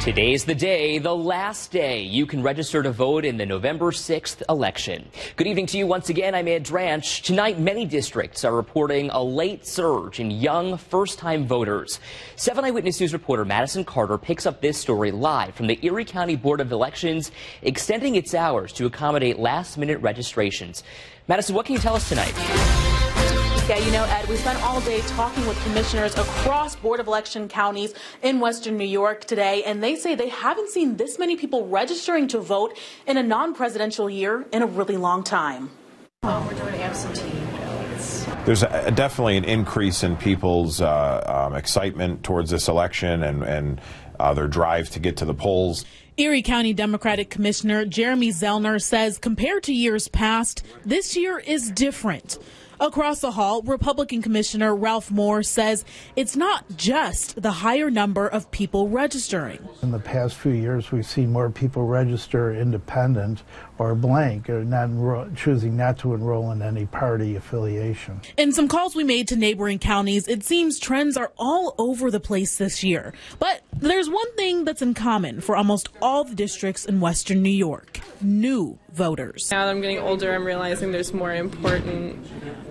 Today's the day, the last day you can register to vote in the November 6th election. Good evening to you once again. I'm Ed Dranch. Tonight, many districts are reporting a late surge in young first-time voters. 7 Eyewitness News reporter Madison Carter picks up this story live from the Erie County Board of Elections, extending its hours to accommodate last-minute registrations. Madison, what can you tell us tonight? Yeah, you know, Ed, we spent all day talking with commissioners across Board of Election counties in Western New York today, and they say they haven't seen this many people registering to vote in a non-presidential year in a really long time. We're doing absentee ballots. There's definitely an increase in people's excitement towards this election and their drive to get to the polls. Erie County Democratic Commissioner Jeremy Zellner says compared to years past, this year is different. Across the hall, Republican Commissioner Ralph Moore says it's not just the higher number of people registering. In the past few years, we've seen more people register independent or blank, or choosing not to enroll in any party affiliation. In some calls we made to neighboring counties, it seems trends are all over the place this year. But there's one thing that's in common for almost all the districts in Western New York: new voters. Now that I'm getting older, I'm realizing there's more important,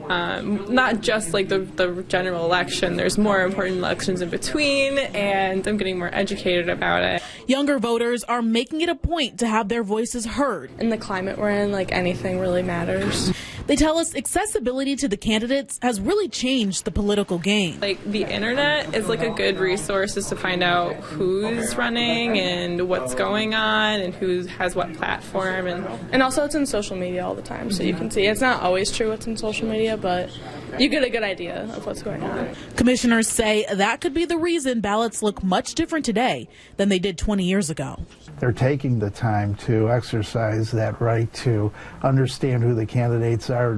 not just like the general election, there's more important elections in between, and I'm getting more educated about it. Younger voters are making it a point to have their voices heard. In the climate we're in, like anything really matters. They tell us accessibility to the candidates has really changed the political game. Like the internet is like a good resource to find out who's running and what's going on and who has what platform, and also it's in social media all the time, so you can see. It's not always true what's in social media, but you get a good idea of what's going on. Commissioners say that could be the reason ballots look much different today than they did 20 years ago. They're taking the time to exercise that right to understand who the candidates are,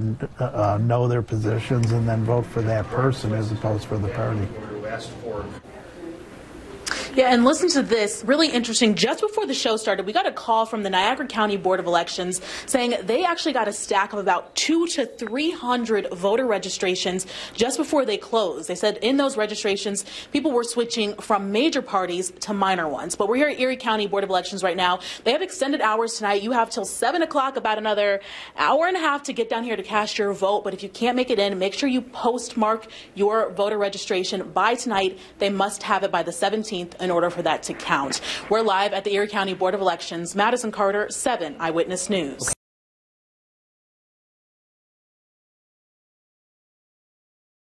know their positions, and then vote for that person as opposed for the party. Yeah, and listen to this, really interesting. Just before the show started, we got a call from the Niagara County Board of Elections saying they actually got a stack of about 200 to 300 voter registrations just before they closed. They said in those registrations, people were switching from major parties to minor ones. But we're here at Erie County Board of Elections right now. They have extended hours tonight. You have till 7 o'clock, about another hour and a half to get down here to cast your vote. But if you can't make it in, make sure you postmark your voter registration by tonight. They must have it by the 17th in order for that to count. We're live at the Erie County Board of Elections. Madison Carter, 7 Eyewitness News.